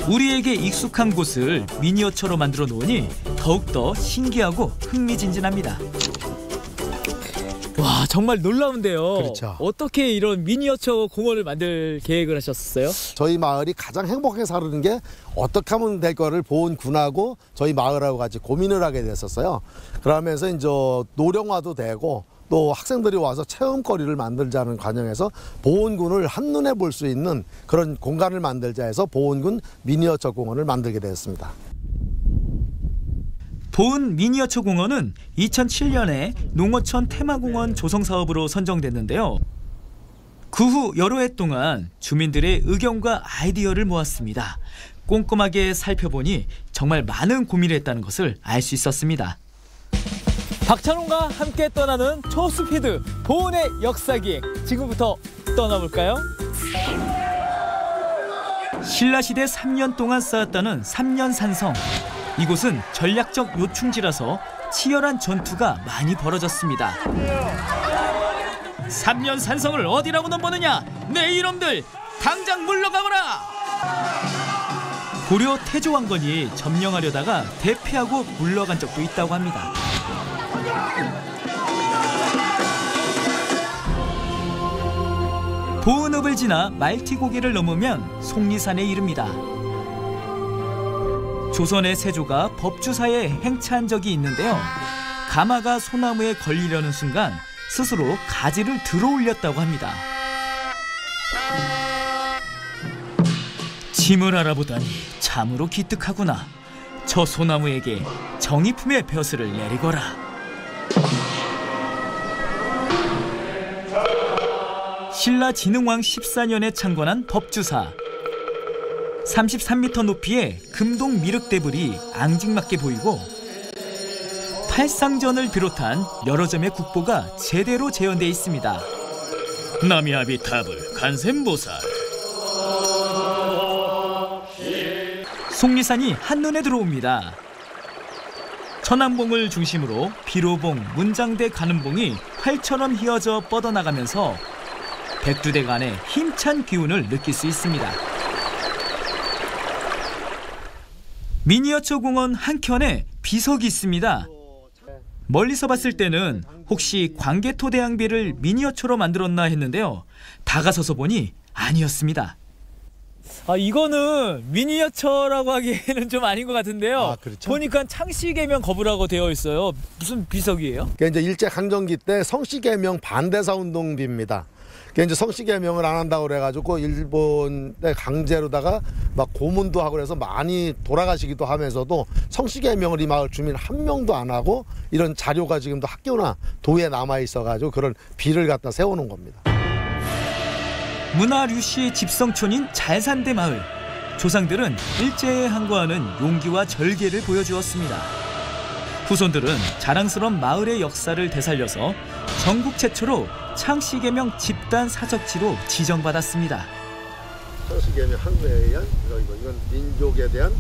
우리에게 익숙한 곳을 미니어처로 만들어 놓으니 더욱더 신기하고 흥미진진합니다. 와, 정말 놀라운데요. 그렇죠. 어떻게 이런 미니어처 공원을 만들 계획을 하셨어요? 저희 마을이 가장 행복하게 사는 게 어떻게 하면 될 거를 보은군하고 저희 마을하고 같이 고민을 하게 됐었어요. 그러면서 이제 노령화도 되고 또 학생들이 와서 체험거리를 만들자는 과정에서 보은군을 한눈에 볼 수 있는 그런 공간을 만들자 해서 보은군 미니어처 공원을 만들게 되었습니다. 보은 미니어처 공원은 2007년에 농어촌 테마공원 조성 사업으로 선정됐는데요. 그 후 여러 해 동안 주민들의 의견과 아이디어를 모았습니다. 꼼꼼하게 살펴보니 정말 많은 고민을 했다는 것을 알 수 있었습니다. 박찬홍과 함께 떠나는 초스피드 보은의 역사기행, 지금부터 떠나볼까요? 신라시대 3년 동안 쌓았다는 3년산성. 이곳은 전략적 요충지라서 치열한 전투가 많이 벌어졌습니다. 3년산성을 어디라고 넘보느냐? 내 이놈들 당장 물러가거라! 고려 태조왕건이 점령하려다가 대피하고 물러간 적도 있다고 합니다. 보은읍을 지나 말티고개를 넘으면 속리산에 이릅니다. 조선의 세조가 법주사에 행차한 적이 있는데요. 가마가 소나무에 걸리려는 순간 스스로 가지를 들어올렸다고 합니다. 짐을 알아보다니 참으로 기특하구나. 저 소나무에게 정의품의 벼슬을 내리거라. 신라 진흥왕 14년에 창건한 법주사. 33m 높이의 금동 미륵대불이 앙증맞게 보이고 팔상전을 비롯한 여러 점의 국보가 제대로 재현되어 있습니다. 나미아비타불 간센보살. 속리산이 한눈에 들어옵니다. 천안봉을 중심으로 비로봉, 문장대 가는 봉이 활처럼 휘어져 뻗어나가면서 백두대간의 힘찬 기운을 느낄 수 있습니다. 미니어처 공원 한켠에 비석이 있습니다. 멀리서 봤을 때는 혹시 광개토대왕비를 미니어처로 만들었나 했는데요. 다가서서 보니 아니었습니다. 아, 이거는 미니어처라고 하기에는 좀 아닌 것 같은데요. 아, 그렇죠? 보니까 창씨개명 거부라고 되어 있어요. 무슨 비석이에요? 그게 이제 일제강점기 때 성씨개명 반대사 운동비입니다. 그게 이제 성씨개명을 안 한다고 그래가지고 일본의 강제로다가 막 고문도 하고 그래서 많이 돌아가시기도 하면서도 성씨개명을 이 마을 주민 한 명도 안 하고 이런 자료가 지금도 학교나 도에 남아 있어가지고 그런 비를 갖다 세워놓은 겁니다. 문화류씨의 집성촌인 잘산대 마을. 조상들은 일제에 항거하는 용기와 절개를 보여주었습니다. 후손들은 자랑스러운 마을의 역사를 되살려서 전국 최초로 창씨개명 집단 사적지로 지정받았습니다. 창씨개명 한국에 의한 이건 민족에 대한.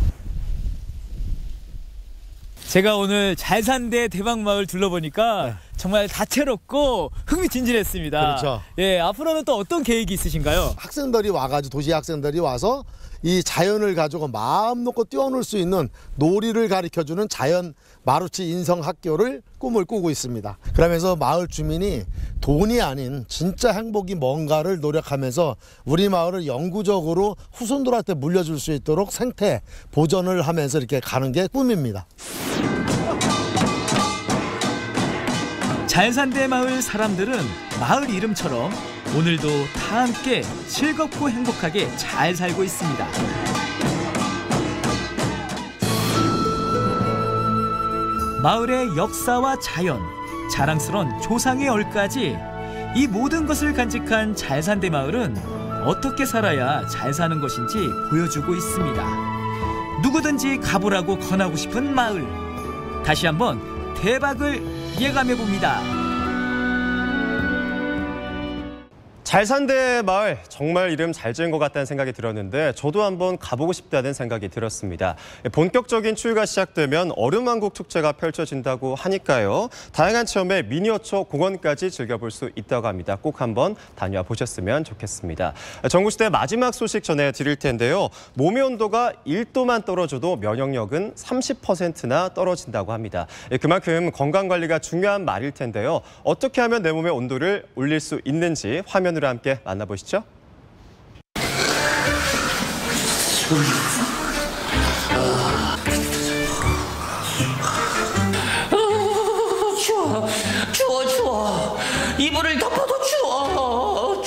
제가 오늘 잘산대 대방마을 둘러보니까 정말 다채롭고 흥미진진했습니다. 그렇죠. 예, 앞으로는 또 어떤 계획이 있으신가요? 학생들이 와가지고 도시 학생들이 와서 이 자연을 가지고 마음 놓고 뛰어놀 수 있는 놀이를 가르쳐주는 자연 마루치 인성학교를 꿈을 꾸고 있습니다. 그러면서 마을 주민이 돈이 아닌 진짜 행복이 뭔가를 노력하면서 우리 마을을 영구적으로 후손들한테 물려줄 수 있도록 생태 보존을 하면서 이렇게 가는 게 꿈입니다. 잘산대 마을 사람들은 마을 이름처럼 오늘도 다 함께 즐겁고 행복하게 잘 살고 있습니다. 마을의 역사와 자연, 자랑스러운 조상의 얼까지 이 모든 것을 간직한 잘산대 마을은 어떻게 살아야 잘 사는 것인지 보여주고 있습니다. 누구든지 가보라고 권하고 싶은 마을. 다시 한번 대박을 예감해 봅니다. 잘 산대 마을, 정말 이름 잘 지은 것 같다는 생각이 들었는데 저도 한번 가보고 싶다는 생각이 들었습니다. 본격적인 추위가 시작되면 얼음왕국 축제가 펼쳐진다고 하니까요. 다양한 체험에 미니어처 공원까지 즐겨볼 수 있다고 합니다. 꼭 한번 다녀와 보셨으면 좋겠습니다. 전국시대 마지막 소식 전해드릴 텐데요. 몸의 온도가 1도만 떨어져도 면역력은 30%나 떨어진다고 합니다. 그만큼 건강관리가 중요한 말일 텐데요. 어떻게 하면 내 몸의 온도를 올릴 수 있는지 화면으로 함께 만나보시죠. 추워. 이불을 덮어도 추워.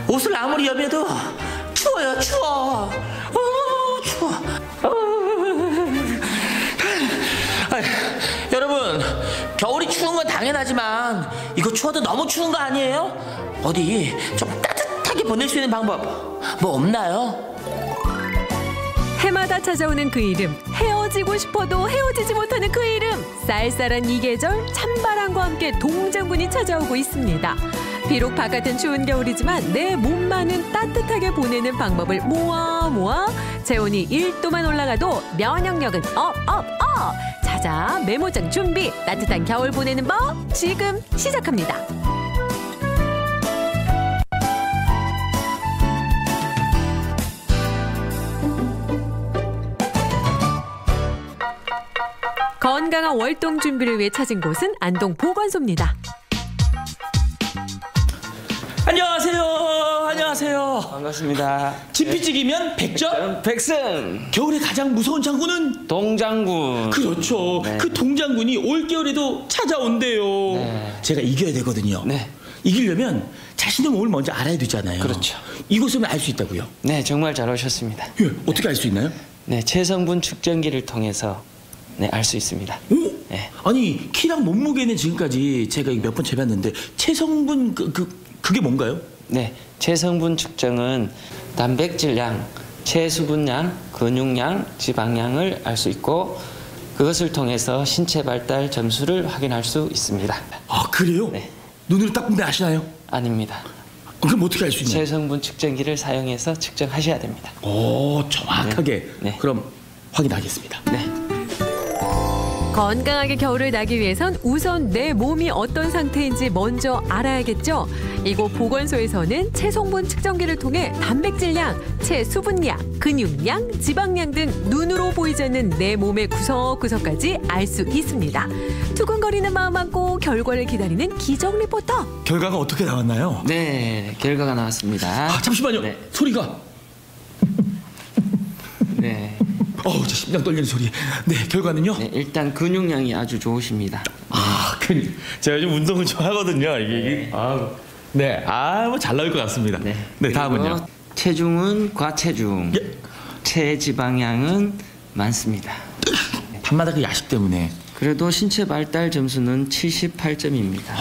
옷을 아무리 여며도 추워요. 추워. 여러분, 겨울이 추운 건 당연하지만 이거 추워도 너무 추운 거 아니에요? 어디 좀 따뜻하게 보낼 수 있는 방법 뭐 없나요? 해마다 찾아오는 그 이름, 헤어지고 싶어도 헤어지지 못하는 그 이름. 쌀쌀한 이 계절, 찬바람과 함께 동장군이 찾아오고 있습니다. 비록 바깥은 추운 겨울이지만 내 몸만은 따뜻하게 보내는 방법을 모아 체온이 1도만 올라가도 면역력은 업. 자자, 메모장 준비. 따뜻한 겨울 보내는 법 지금 시작합니다. 건강한 월동 준비를 위해 찾은 곳은 안동 보건소입니다. 안녕하세요. 반갑습니다. 지피지기면 100점? 100승. 겨울에 가장 무서운 장군은? 동장군. 그렇죠. 네. 그 동장군이 올겨울에도 찾아온대요. 네. 제가 이겨야 되거든요. 네. 이기려면 자신의 몸을 먼저 알아야 되잖아요. 그렇죠. 이곳은 알 수 있다고요? 네, 정말 잘 오셨습니다. 예, 어떻게 알 수 있나요? 네, 체성분 측정기를 통해서 알 수 있습니다. 오? 네. 아니, 키랑 몸무게는 지금까지 제가 몇 번 재봤는데 체성분 그게 뭔가요? 네, 체성분 측정은 단백질량, 체수분량, 근육량, 지방량을 알 수 있고 그것을 통해서 신체 발달 점수를 확인할 수 있습니다. 아, 그래요? 네. 눈으로 딱 보면 아시나요? 아닙니다. 그럼 어떻게 알 수 있나요? 체성분 측정기를 사용해서 측정하셔야 됩니다. 오, 정확하게. 네. 그럼 확인하겠습니다. 네. 건강하게 겨울을 나기 위해선 우선 내 몸이 어떤 상태인지 먼저 알아야겠죠. 이곳 보건소에서는 체성분 측정기를 통해 단백질량, 체수분량, 근육량, 지방량 등 눈으로 보이지 않는 내 몸의 구석구석까지 알 수 있습니다. 두근거리는 마음 안고 결과를 기다리는 기정 리포터. 결과가 어떻게 나왔나요? 네, 결과가 나왔습니다. 아, 잠시만요. 네. 소리가. 네. 저 심장 떨리는 소리. 네, 결과는요? 네, 일단 근육량이 아주 좋으십니다. 아, 제가 요즘 운동을 좀 하거든요. 이게. 뭐 잘 나올 것 같습니다. 네, 다음은요. 체중은 과체중, 체지방량은 많습니다. 밤마다 그 야식 때문에. 그래도 신체 발달 점수는 78점입니다.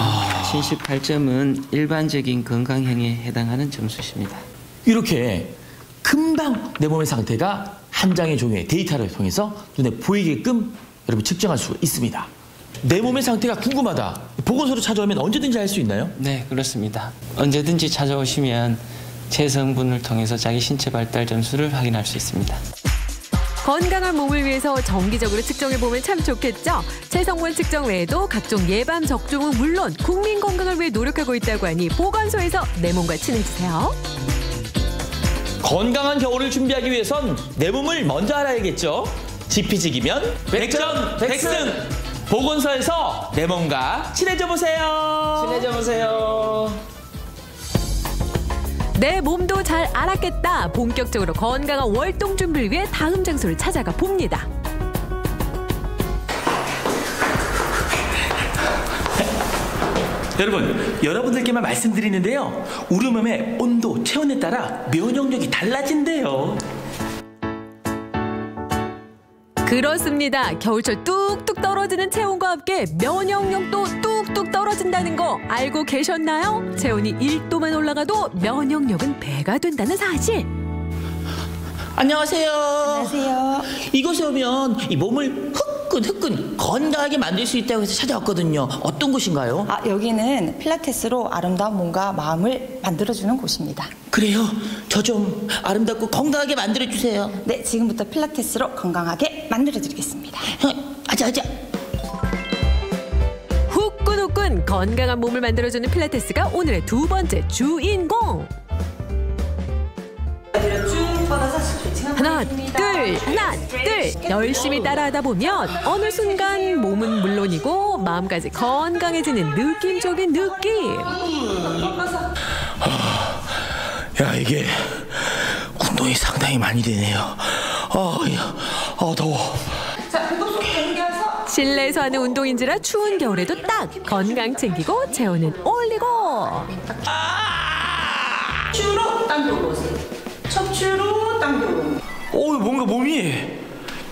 78점은 일반적인 건강형에 해당하는 점수십니다. 이렇게 금방 내 몸의 상태가 한 장의 종이에 데이터를 통해서 눈에 보이게끔 여러분 측정할 수 있습니다. 내 몸의 상태가 궁금하다. 보건소로 찾아오면 언제든지 할 수 있나요? 네, 그렇습니다. 언제든지 찾아오시면 체성분을 통해서 자기 신체 발달 점수를 확인할 수 있습니다. 건강한 몸을 위해서 정기적으로 측정해보면 참 좋겠죠. 체성분 측정 외에도 각종 예방 접종은 물론 국민 건강을 위해 노력하고 있다고 하니 보건소에서 내 몸과 친해지세요. 건강한 겨울을 준비하기 위해선 내 몸을 먼저 알아야겠죠. 지피지기면 100점 100승. 보건소에서 내 몸과 친해져 보세요. 내 몸도 잘 알았겠다. 본격적으로 건강한 월동 준비를 위해 다음 장소를 찾아가 봅니다. 여러분, 여러분들께만 말씀드리는데요. 우리 몸의 온도, 체온에 따라 면역력이 달라진대요. 그렇습니다. 겨울철 뚝뚝 떨어지는 체온과 함께 면역력도 뚝뚝 떨어진다는 거 알고 계셨나요? 체온이 1도만 올라가도 면역력은 배가 된다는 사실. 안녕하세요. 이곳에 오면 이 몸을 훅 후끈 건강하게 만들 수 있다고 해서 찾아왔거든요. 어떤 곳인가요? 여기는 필라테스로 아름다운 몸과 마음을 만들어주는 곳입니다. 그래요? 저 좀 아름답고 건강하게 만들어주세요. 네, 지금부터 필라테스로 건강하게 만들어드리겠습니다. 아자. 후끈후끈 건강한 몸을 만들어주는 필라테스가 오늘의 두 번째 주인공. 하나, 둘. 열심히 따라하다 보면 어느 순간 몸은 물론이고 마음까지 건강해지는 느낌적인 느낌. 야, 이게 운동이 상당히 많이 되네요. 더워. 실내에서 하는 운동인지라 추운 겨울에도 딱 건강 챙기고 체온은 올리고. 척추로 당겨로 오세요. 척추로 당겨로. 뭔가 몸이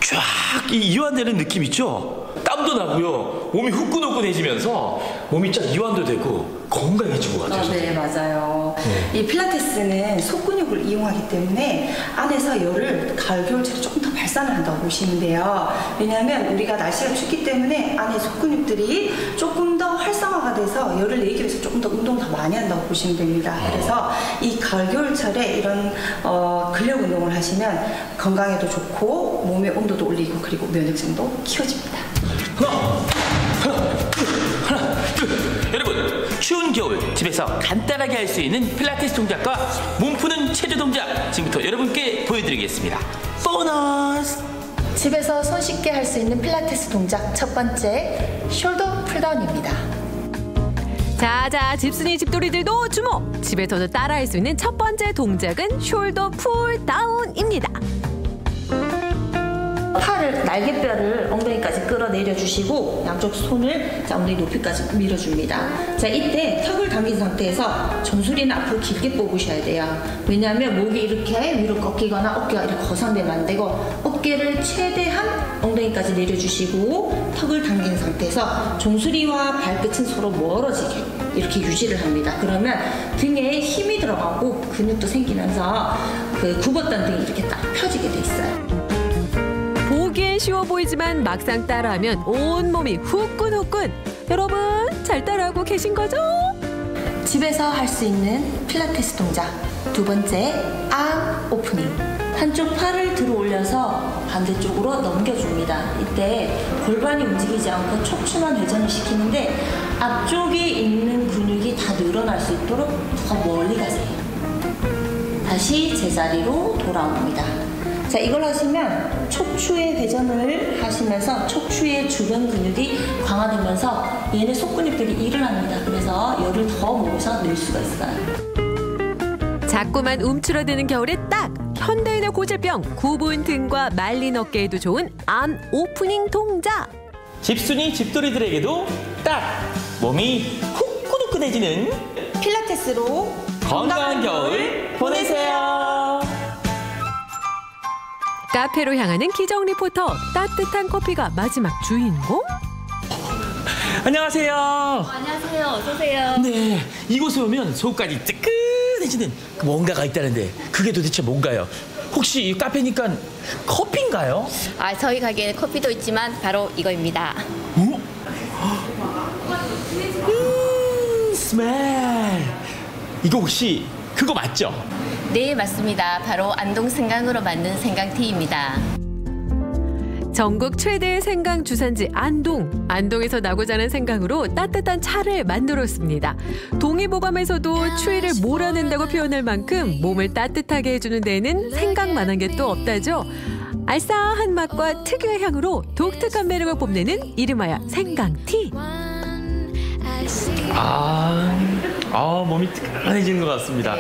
쫙 이완되는 느낌 있죠? 땀도 나고요. 몸이 후끈후끈해지면서 몸이 쫙 이완도 되고 건강해진 것 같아요. 네, 맞아요. 이 필라테스는 속근육을 이용하기 때문에 안에서 열을 가을, 겨울철에 조금 더 발산을 한다고 보시면 돼요. 왜냐하면 우리가 날씨가 춥기 때문에 안에 속근육들이 조금 더 활성화가 돼서 열을 내기 위해서 조금 더 운동을 더 많이 한다고 보시면 됩니다. 그래서 이 가을, 겨울철에 이런 근력 운동을 하시면 건강에도 좋고 몸의 온도도 올리고 그리고 면역성도 키워집니다. 하나, 둘. 여러분, 추운 겨울 집에서 간단하게 할 수 있는 필라테스 동작과 몸 푸는 체조 동작 지금부터 여러분께 보여드리겠습니다. 보너스! 집에서 손쉽게 할 수 있는 필라테스 동작 첫 번째, 숄더 풀다운입니다. 자자, 집순이 집돌이들도 주목! 집에서도 따라할 수 있는 첫 번째 동작은 숄더 풀다운입니다. 팔을, 날개뼈를 엉덩이까지 끌어내려 주시고 양쪽 손을 엉덩이 높이까지 밀어줍니다. 자, 이때 턱을 당긴 상태에서 정수리는 앞으로 길게 뽑으셔야 돼요. 왜냐하면 목이 이렇게 위로 꺾이거나 어깨가 이렇게 거상되면 안 되고 어깨를 최대한 엉덩이까지 내려주시고 턱을 당긴 상태에서 정수리와 발끝은 서로 멀어지게 이렇게 유지를 합니다. 그러면 등에 힘이 들어가고 근육도 생기면서 그 굽었던 등이 이렇게 딱 펴지게 돼 있어요. 보기엔 쉬워 보이지만 막상 따라하면 온몸이 후끈후끈. 여러분 잘 따라하고 계신 거죠? 집에서 할 수 있는 필라테스 동작 두 번째, 암 오프닝. 한쪽 팔을 들어 올려서 반대쪽으로 넘겨줍니다. 이때 골반이 움직이지 않고 척추만 회전을 시키는데 앞쪽에 있는 근육이 다 늘어날 수 있도록 더 멀리 가세요. 다시 제자리로 돌아옵니다. 자, 이걸 하시면 척추의 회전을 하시면서 척추의 주변 근육이 강화되면서 얘네 속근육들이 일을 합니다. 그래서 열을 더 모아서 낼 수가 있어요. 자꾸만 움츠러드는 겨울에 딱 현대인의 고질병 구분 등과 말린 어깨에도 좋은 암 오프닝 동작. 집순이 집돌이들에게도 딱 몸이 후끈후끈해지는 필라테스로 건강한 겨울 보내세요. 카페로 향하는 기정 리포터. 따뜻한 커피가 마지막 주인공? 안녕하세요. 안녕하세요. 어서 오세요. 네, 이곳에 오면 속까지 뜨끈해지는 뭔가가 있다는데 그게 도대체 뭔가요? 혹시 이 카페니까 커피인가요? 저희 가게에는 커피도 있지만 바로 이거입니다. 스멜. 이거 혹시 그거 맞죠? 네, 맞습니다. 바로 안동 생강으로 만든 생강티입니다. 전국 최대의 생강 주산지 안동. 안동에서 나고자 하는 생강으로 따뜻한 차를 만들었습니다. 동의보감에서도 추위를 몰아낸다고 표현할 만큼 몸을 따뜻하게 해주는 데에는 생강만한 게 또 없다죠. 알싸한 맛과 특유의 향으로 독특한 매력을 뽐내는 이름하여 생강티. 몸이 뜨끈해지는 것 같습니다.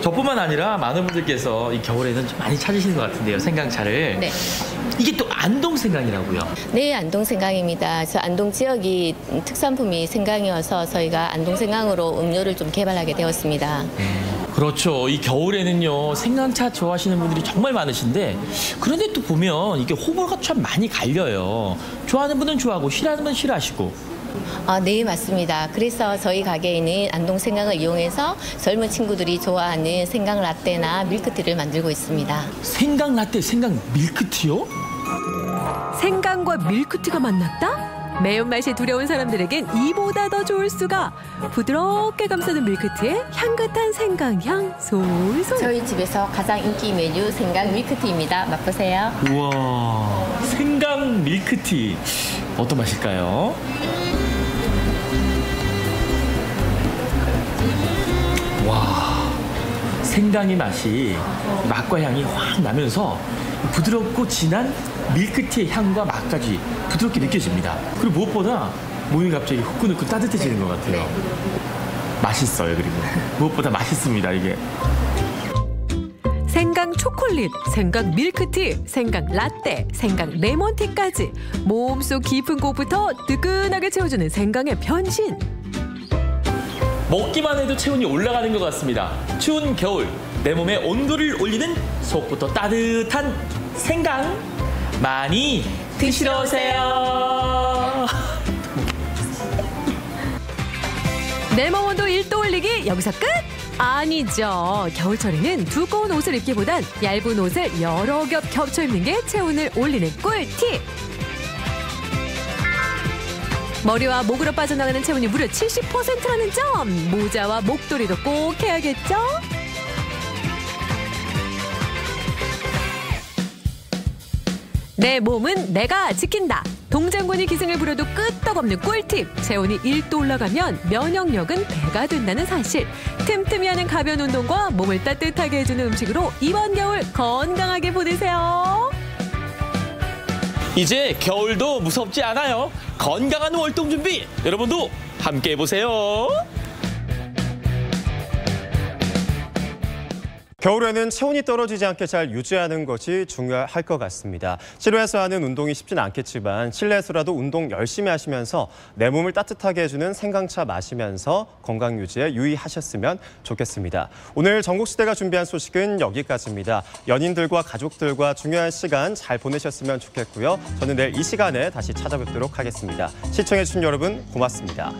저뿐만 아니라 많은 분들께서 이 겨울에는 좀 많이 찾으시는 것 같은데요, 생강차를. 네. 이게 또 안동 생강이라고요? 네, 안동 생강입니다. 저 안동 지역이 특산품이 생강이어서 저희가 안동 생강으로 음료를 좀 개발하게 되었습니다. 그렇죠. 이 겨울에는요, 생강차 좋아하시는 분들이 정말 많으신데 그런데 또 보면 이게 호불호가 참 많이 갈려요. 좋아하는 분은 좋아하고 싫어하는 분은 싫어하시고. 네, 맞습니다. 그래서 저희 가게에는 안동 생강을 이용해서 젊은 친구들이 좋아하는 생강 라떼나 밀크티를 만들고 있습니다. 생강 라떼, 생강 밀크티요? 생강과 밀크티가 만났다? 매운맛이 두려운 사람들에겐 이보다 더 좋을 수가. 부드럽게 감싸는 밀크티에 향긋한 생강향 솔솔. 저희 집에서 가장 인기 메뉴 생강 밀크티입니다. 맛보세요. 우와, 생강 밀크티 어떤 맛일까요? 와, 생강의 맛이 맛과 향이 확 나면서 부드럽고 진한 밀크티의 향과 맛까지 부드럽게 느껴집니다. 그리고 무엇보다 몸이 갑자기 후끈후끈 따뜻해지는 것 같아요. 맛있어요. 그리고 무엇보다 맛있습니다. 이게. 생강 초콜릿, 생강 밀크티, 생강 라떼, 생강 레몬티까지 몸속 깊은 곳부터 뜨끈하게 채워주는 생강의 변신. 먹기만 해도 체온이 올라가는 것 같습니다. 추운 겨울 내 몸에 온도를 올리는 속부터 따뜻한 생강 많이 드시러 오세요. 내 몸 온도 1도 올리기 여기서 끝? 아니죠. 겨울철에는 두꺼운 옷을 입기보단 얇은 옷을 여러 겹 겹쳐 입는 게 체온을 올리는 꿀팁. 머리와 목으로 빠져나가는 체온이 무려 70%라는 점. 모자와 목도리도 꼭 해야겠죠? 내 몸은 내가 지킨다. 동장군이 기승을 부려도 끄떡없는 꿀팁. 체온이 1도 올라가면 면역력은 배가 된다는 사실. 틈틈이 하는 가벼운 운동과 몸을 따뜻하게 해주는 음식으로 이번 겨울 건강하게 보내세요. 이제 겨울도 무섭지 않아요. 건강한 월동 준비 여러분도 함께 해보세요. 겨울에는 체온이 떨어지지 않게 잘 유지하는 것이 중요할 것 같습니다. 실외에서 하는 운동이 쉽지는 않겠지만 실내에서라도 운동 열심히 하시면서 내 몸을 따뜻하게 해주는 생강차 마시면서 건강 유지에 유의하셨으면 좋겠습니다. 오늘 전국시대가 준비한 소식은 여기까지입니다. 연인들과 가족들과 중요한 시간 잘 보내셨으면 좋겠고요. 저는 내일 이 시간에 다시 찾아뵙도록 하겠습니다. 시청해주신 여러분 고맙습니다.